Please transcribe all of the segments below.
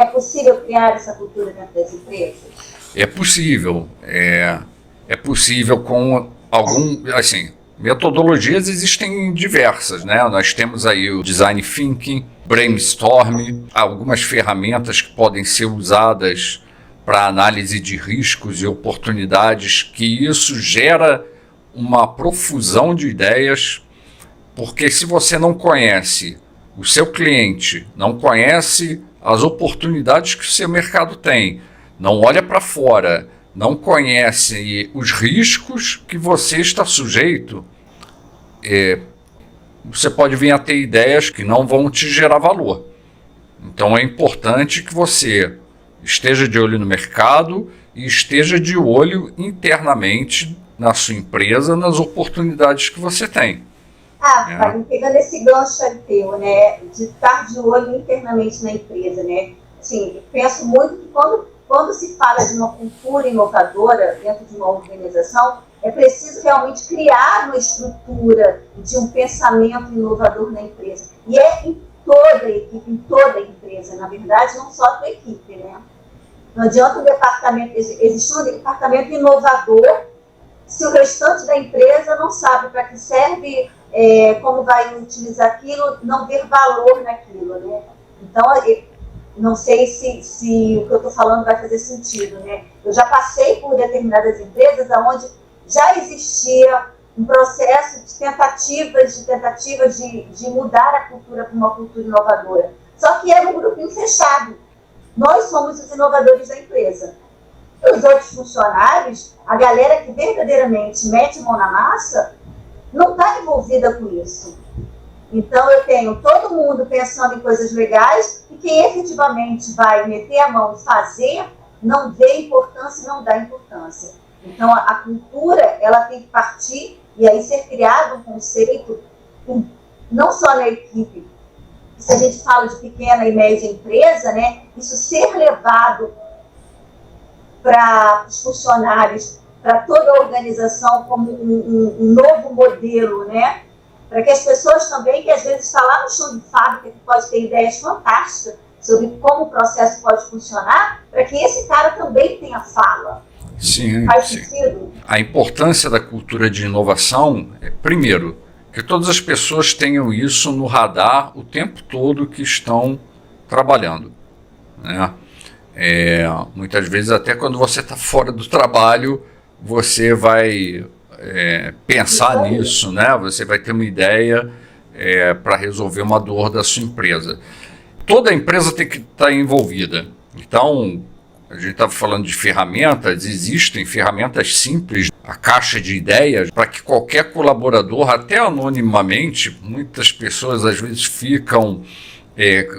É possível criar essa cultura dentro das empresas? É possível. É possível com assim, metodologias existem diversas, né? Nós temos aí o Design Thinking, Brainstorm, algumas ferramentas que podem ser usadas para análise de riscos e oportunidades, que isso gera uma profusão de ideias, porque se você não conhece o seu cliente, não conhece as oportunidades que o seu mercado tem, não olha para fora, não conhece os riscos que você está sujeito, você pode vir a ter ideias que não vão te gerar valor. Então é importante que você esteja de olho no mercado e esteja de olho internamente na sua empresa, nas oportunidades que você tem. Pegando esse gancho aí teu, né, de estar de olho internamente na empresa, né, assim, eu penso muito que quando se fala de uma cultura inovadora dentro de uma organização, é preciso realmente criar uma estrutura de um pensamento inovador na empresa. E é em toda a equipe, em toda a empresa, na verdade, não só a tua equipe, né? Não adianta existir um departamento inovador se o restante da empresa não sabe para que serve, como vai utilizar aquilo, não ver valor naquilo, né? Então, não sei se o que eu estou falando vai fazer sentido, né? Eu já passei por determinadas empresas onde já existia um processo de tentativas de mudar a cultura para uma cultura inovadora. Só que era um grupinho fechado. Nós somos os inovadores da empresa. Os outros funcionários, a galera que verdadeiramente mete mão na massa, não está envolvida com isso. Então eu tenho todo mundo pensando em coisas legais e quem efetivamente vai meter a mão e fazer, não vê importância e não dá importância. Então a cultura, ela tem que partir e aí ser criado um conceito, não só na equipe. Se a gente fala de pequena e média empresa, né, isso ser levado para os funcionários, para toda a organização como um novo modelo, né? Para que as pessoas também, que às vezes estão lá no chão de fábrica, que pode ter ideias fantásticas sobre como o processo pode funcionar, para que esse cara também tenha fala. Sim, Faz sim. sentido? A importância da cultura de inovação é, primeiro, que todas as pessoas tenham isso no radar o tempo todo que estão trabalhando, né? Muitas vezes até quando você está fora do trabalho, você vai pensar nisso, né? Você vai ter uma ideia para resolver uma dor da sua empresa. Toda empresa tem que estar envolvida. Então, a gente estava falando de ferramentas, existem ferramentas simples, a caixa de ideias, para que qualquer colaborador, até anonimamente, muitas pessoas às vezes ficam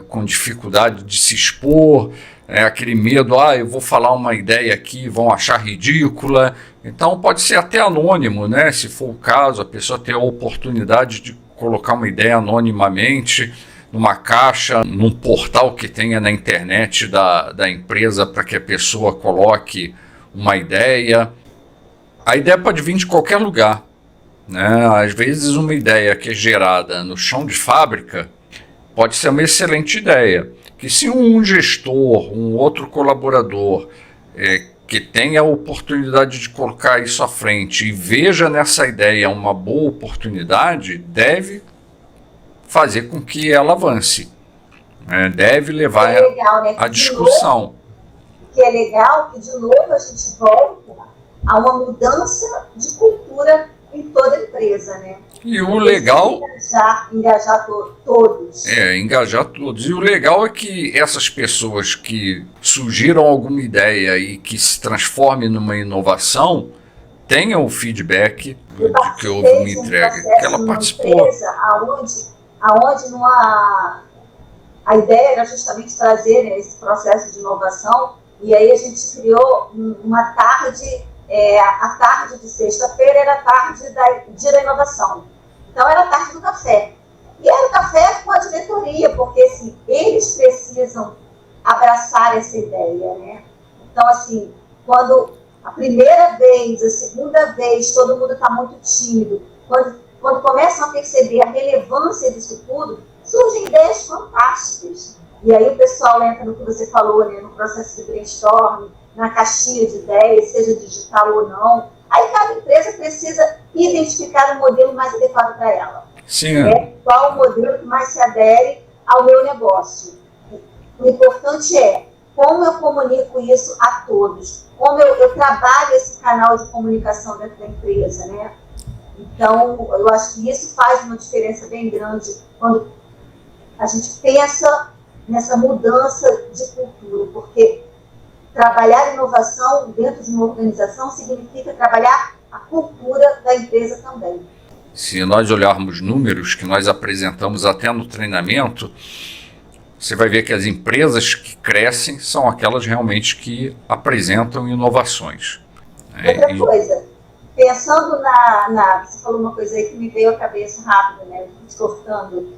com dificuldade de se expor, aquele medo, eu vou falar uma ideia aqui, vão achar ridícula. Então pode ser até anônimo, né? Se for o caso, a pessoa ter a oportunidade de colocar uma ideia anonimamente numa caixa, num portal que tenha na internet da empresa, para que a pessoa coloque uma ideia. A ideia pode vir de qualquer lugar, né? Às vezes uma ideia que é gerada no chão de fábrica pode ser uma excelente ideia, que se um gestor, um outro colaborador que tenha a oportunidade de colocar isso à frente e veja nessa ideia uma boa oportunidade, deve fazer com que ela avance, deve levar legal, né? a discussão. Que é legal que, de novo, a gente volta a uma mudança de cultura em toda a empresa, né? E o legal... Engajar todos. Engajar todos. E o legal é que essas pessoas que surgiram alguma ideia e que se transformem numa inovação tenham o feedback de que houve uma entrega, que ela participou. Aonde a ideia era justamente trazer, né, esse processo de inovação, e aí a gente criou uma tarde, a tarde de sexta-feira era a tarde dia da inovação. Então era a tarde do café. E era o café com a diretoria, porque assim, eles precisam abraçar essa ideia, né? Então, assim, quando a primeira vez, a segunda vez, todo mundo está muito tímido, quando começam a perceber a relevância disso tudo, surgem ideias fantásticas. E aí o pessoal entra no que você falou, né, no processo de brainstorming, na caixinha de ideias, seja digital ou não. Aí cada empresa precisa identificar o modelo mais adequado para ela. Sim. Né? Qual o modelo que mais se adere ao meu negócio. O importante é como eu comunico isso a todos, como eu trabalho esse canal de comunicação dentro da empresa, né? Então, eu acho que isso faz uma diferença bem grande quando a gente pensa nessa mudança de cultura, porque trabalhar inovação dentro de uma organização significa trabalhar a cultura da empresa também. Se nós olharmos números que nós apresentamos até no treinamento, você vai ver que as empresas que crescem são aquelas realmente que apresentam inovações. Outra coisa, pensando você falou uma coisa aí que me veio à cabeça rápido, né, cortando.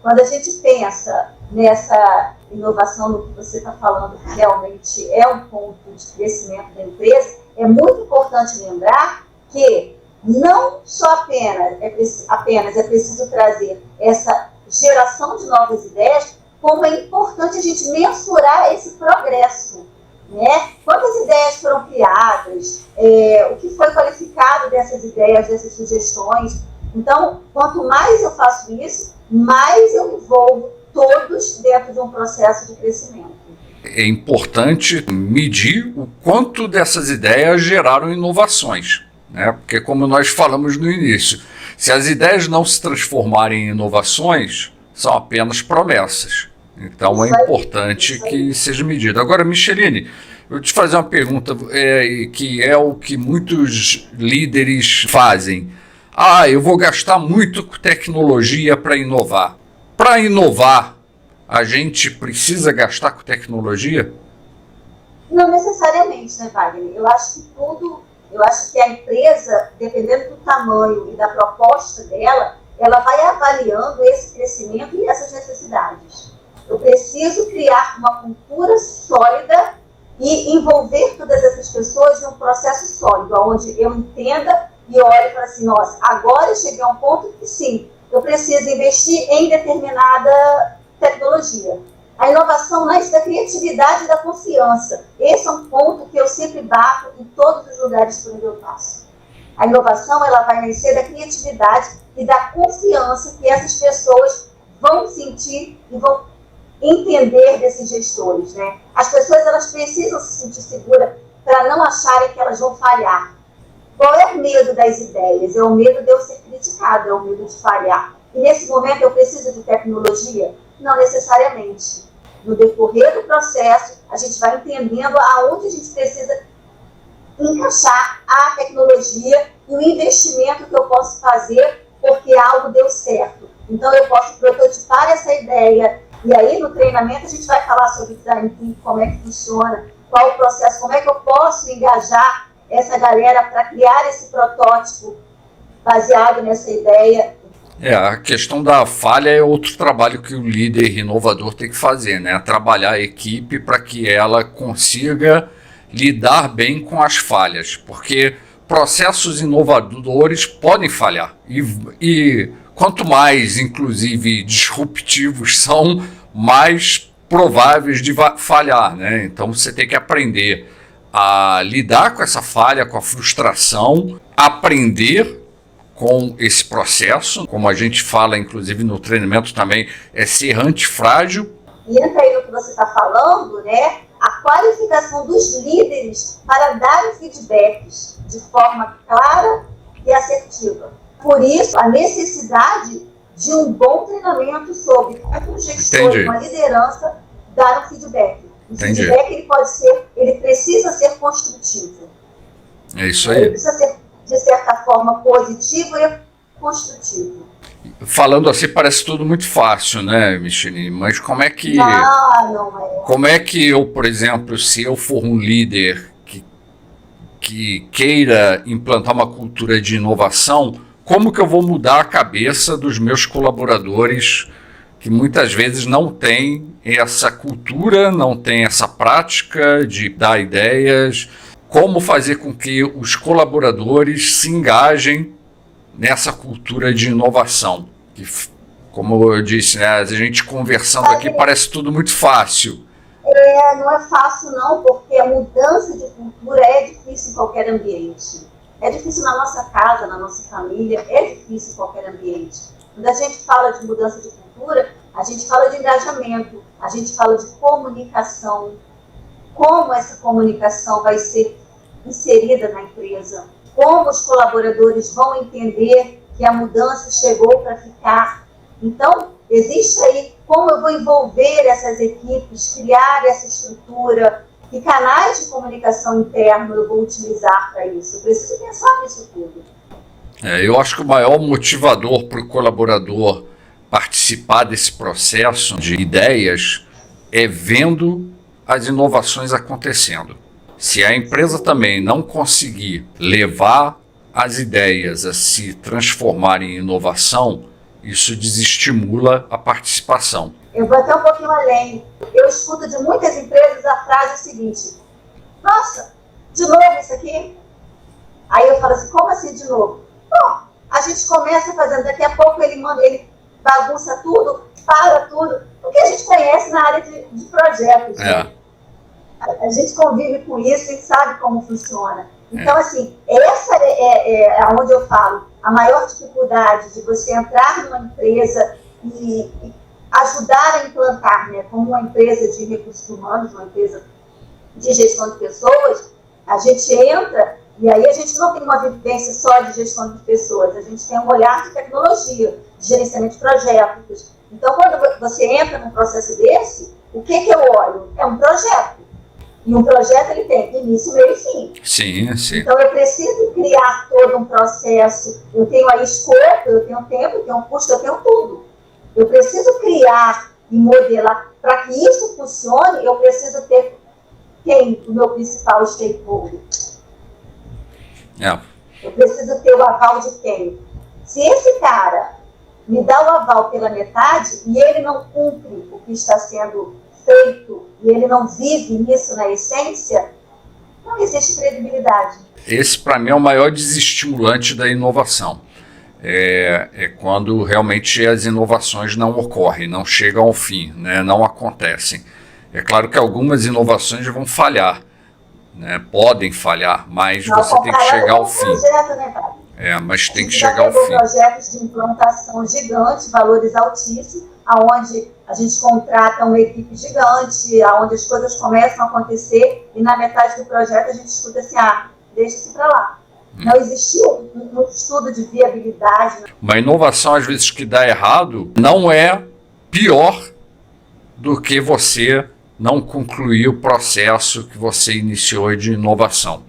Quando a gente pensa nessa inovação, no que você está falando, que realmente é um ponto de crescimento da empresa, é muito importante lembrar que não só apenas é preciso trazer essa geração de novas ideias, como é importante a gente mensurar esse progresso. Né? Quantas ideias foram criadas, o que foi qualificado dessas ideias, dessas sugestões. Então, quanto mais eu faço isso, mais eu envolvo todos dentro de um processo de crescimento. É importante medir o quanto dessas ideias geraram inovações, né? Porque, como nós falamos no início, se as ideias não se transformarem em inovações, são apenas promessas. Então, é importante que seja medido. Agora, Micheline, eu vou te fazer uma pergunta, que é o que muitos líderes fazem. Eu vou gastar muito com tecnologia para inovar. Para inovar, a gente precisa gastar com tecnologia? Não necessariamente, né, Wagner? Eu acho que a empresa, dependendo do tamanho e da proposta dela, ela vai avaliando esse crescimento e essas necessidades. Eu preciso criar uma cultura sólida e envolver todas essas pessoas em um processo sólido, onde eu entenda e olhe para assim, nossa, agora eu cheguei a um ponto que sim, eu preciso investir em determinada tecnologia. A inovação nasce da criatividade e da confiança. Esse é um ponto que eu sempre bato em todos os lugares por onde eu passo. A inovação ela vai nascer da criatividade e da confiança que essas pessoas vão sentir e vão entender desses gestores. Né? As pessoas elas precisam se sentir seguras para não acharem que elas vão falhar. Qual é o medo das ideias? É o medo de eu ser criticado, é o medo de falhar. E nesse momento eu preciso de tecnologia? Não necessariamente. No decorrer do processo, a gente vai entendendo aonde a gente precisa encaixar a tecnologia e o investimento que eu posso fazer porque algo deu certo. Então eu posso prototipar essa ideia. E aí no treinamento a gente vai falar sobre design thinking, como é que funciona, qual o processo, como é que eu posso engajar essa galera para criar esse protótipo baseado nessa ideia. A questão da falha é outro trabalho que o líder inovador tem que fazer, né? Trabalhar a equipe para que ela consiga lidar bem com as falhas, porque processos inovadores podem falhar e quanto mais, inclusive, disruptivos são, mais prováveis de falhar, né? Então você tem que aprender a lidar com essa falha, com a frustração, aprender com esse processo, como a gente fala, inclusive no treinamento também, é ser antifrágil. E entra aí no que você está falando, né? A qualificação dos líderes para darem feedbacks de forma clara e assertiva. Por isso, a necessidade de um bom treinamento sobre como um gestor, uma liderança, dar um feedback. O feedback ele precisa ser construtivo. É isso aí. Ele precisa ser, de certa forma, positivo e construtivo. Falando assim parece tudo muito fácil, né, Micheline? Mas como é que... Não é. Como é que eu, por exemplo, se eu for um líder que queira implantar uma cultura de inovação, como que eu vou mudar a cabeça dos meus colaboradores que muitas vezes não têm essa cultura, não têm essa prática de dar ideias? Como fazer com que os colaboradores se engajem nessa cultura de inovação, que Como eu disse, né, a gente conversando aqui parece tudo muito fácil. Não é fácil não, porque a mudança de cultura é difícil em qualquer ambiente. É difícil na nossa casa, na nossa família, é difícil em qualquer ambiente. Quando a gente fala de mudança de cultura, a gente fala de engajamento, a gente fala de comunicação, como essa comunicação vai ser inserida na empresa, como os colaboradores vão entender que a mudança chegou para ficar. Então, existe aí como eu vou envolver essas equipes, criar essa estrutura, que canais de comunicação interno eu vou utilizar para isso. Eu preciso pensar nisso tudo. Eu acho que o maior motivador para o colaborador participar desse processo de ideias é vendo as inovações acontecendo. Se a empresa também não conseguir levar as ideias a se transformarem em inovação, isso desestimula a participação. Eu vou até um pouquinho além. Eu escuto de muitas empresas a frase seguinte: nossa, de novo isso aqui? Aí eu falo assim, como assim de novo? Bom, a gente começa fazendo, daqui a pouco ele bagunça tudo, para tudo, porque a gente conhece na área de projetos. Né? A gente convive com isso e sabe como funciona. Então, assim, essa é onde eu falo, a maior dificuldade de você entrar numa empresa e ajudar a implantar, né, como uma empresa de recursos humanos, uma empresa de gestão de pessoas, a gente entra e aí a gente não tem uma vivência só de gestão de pessoas, a gente tem um olhar de tecnologia, de gerenciamento de projetos. Então, quando você entra num processo desse, o que eu olho? É um projeto. E um projeto ele tem início, meio e fim. Sim, sim. Então eu preciso criar todo um processo. Eu tenho aí escopo, eu tenho tempo, eu tenho custo, eu tenho tudo. Eu preciso criar e modelar. Para que isso funcione, eu preciso ter quem? O meu principal stakeholder. Eu preciso ter o aval de quem? Se esse cara me dá o aval pela metade e ele não cumpre o que está sendo feito e ele não vive nisso na essência, não existe credibilidade. Esse, para mim, é o maior desestimulante da inovação. É quando realmente as inovações não ocorrem, não chegam ao fim, né, não acontecem. É claro que algumas inovações vão falhar, né, podem falhar, mas não, você tem que chegar ao fim. Projeto, né, mas tem que chegar ao fim. Projetos de implantação gigantes, valores altíssimos, aonde a gente contrata uma equipe gigante, aonde as coisas começam a acontecer e na metade do projeto a gente escuta assim, deixa isso para lá. Não existiu um estudo de viabilidade. Uma inovação, às vezes, que dá errado, não é pior do que você não concluir o processo que você iniciou de inovação.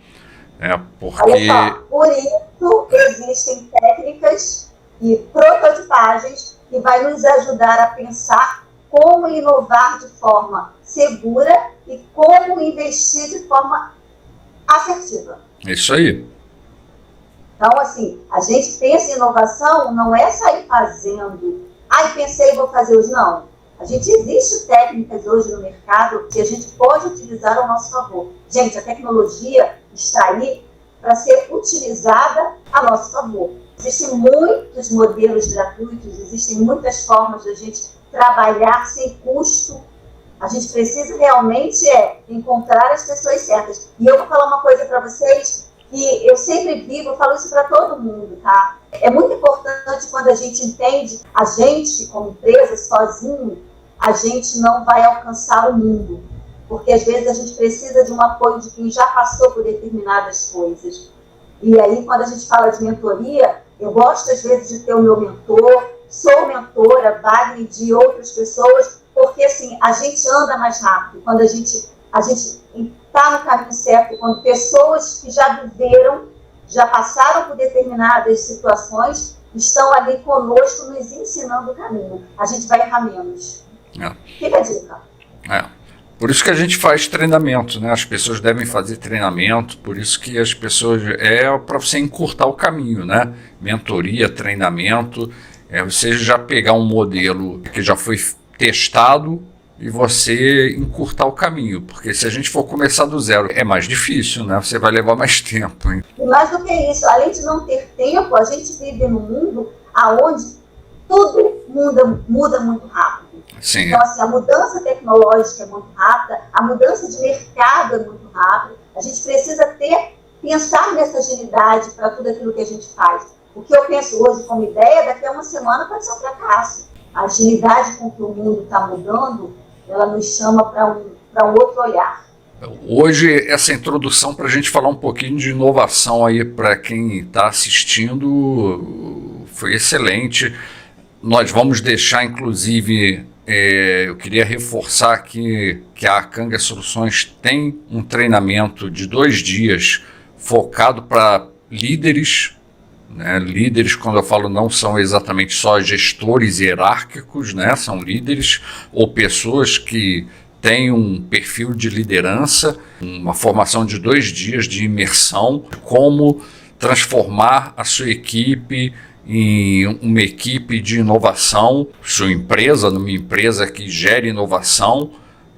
Porque... Olha só, por isso existem técnicas e prototipagens que vai nos ajudar a pensar como inovar de forma segura e como investir de forma assertiva. Isso aí. Então, assim, a gente pensa em inovação, não é sair fazendo. Pensei e vou fazer hoje. Não. Existem técnicas hoje no mercado que a gente pode utilizar ao nosso favor. Gente, a tecnologia está aí para ser utilizada a nosso favor. Existem muitos modelos gratuitos, existem muitas formas de a gente trabalhar sem custo. A gente precisa realmente encontrar as pessoas certas. E eu vou falar uma coisa para vocês que eu sempre vivo, eu falo isso para todo mundo, tá? É muito importante quando a gente entende, a gente como empresa, sozinho, a gente não vai alcançar o mundo. Porque às vezes a gente precisa de um apoio de quem já passou por determinadas coisas. E aí, quando a gente fala de mentoria, eu gosto às vezes de ter o meu mentor, sou mentora, Wagner, de outras pessoas, porque assim, a gente anda mais rápido. Quando a gente está no caminho certo, quando pessoas que já viveram, já passaram por determinadas situações, estão ali conosco, nos ensinando o caminho. A gente vai errar menos. Fica a dica. Por isso que a gente faz treinamento, né? As pessoas devem fazer treinamento, por isso que as pessoas... para você encurtar o caminho, né? Mentoria, treinamento, você já pegar um modelo que já foi testado e você encurtar o caminho, porque se a gente for começar do zero, é mais difícil, né? Você vai levar mais tempo. Hein? E mais do que isso, além de não ter tempo, a gente vive num mundo onde tudo muda muito rápido. Sim. Então, assim, a mudança tecnológica é muito rápida, a mudança de mercado é muito rápida. A gente precisa pensar nessa agilidade para tudo aquilo que a gente faz. O que eu penso hoje como ideia, daqui a uma semana pode ser um fracasso. A agilidade com que o mundo está mudando, ela nos chama para um outro olhar. Hoje, essa introdução para a gente falar um pouquinho de inovação aí para quem está assistindo foi excelente. Nós vamos deixar, inclusive, eu queria reforçar aqui que a Akanga Soluções tem um treinamento de 2 dias focado para líderes, né? Líderes, quando eu falo, não são exatamente só gestores hierárquicos, né? São líderes ou pessoas que têm um perfil de liderança, uma formação de 2 dias de imersão, como transformar a sua equipe em uma equipe de inovação, sua empresa, numa empresa que gere inovação.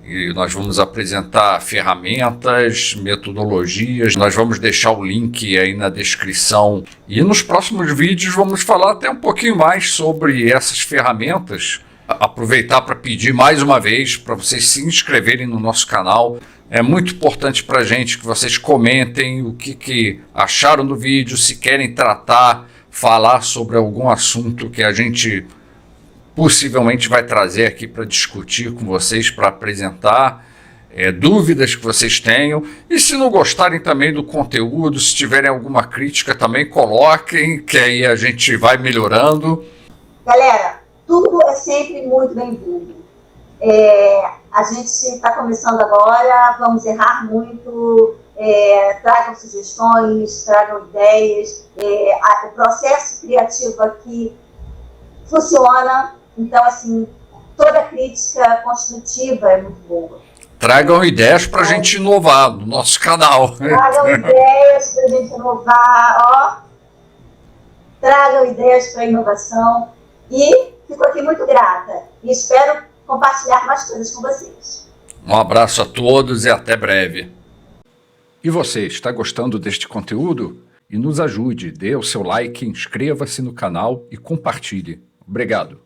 E nós vamos apresentar ferramentas, metodologias, nós vamos deixar o link aí na descrição. E nos próximos vídeos vamos falar até um pouquinho mais sobre essas ferramentas. Aproveitar para pedir mais uma vez para vocês se inscreverem no nosso canal. É muito importante para a gente que vocês comentem o que acharam do vídeo, se querem falar sobre algum assunto que a gente possivelmente vai trazer aqui para discutir com vocês, para apresentar, dúvidas que vocês tenham. E se não gostarem também do conteúdo, se tiverem alguma crítica também coloquem, que aí a gente vai melhorando. Galera, tudo é sempre muito bem-vindo. A gente está começando agora, vamos errar muito, tragam sugestões, tragam ideias. O processo criativo aqui funciona, então, assim, toda crítica construtiva é muito boa. Tragam ideias para a gente inovar no nosso canal. Tragam ideias para a gente inovar, tragam ideias para a inovação. E fico aqui muito grata e espero compartilhar mais coisas com vocês. Um abraço a todos e até breve. E você, está gostando deste conteúdo? E nos ajude, dê o seu like, inscreva-se no canal e compartilhe. Obrigado.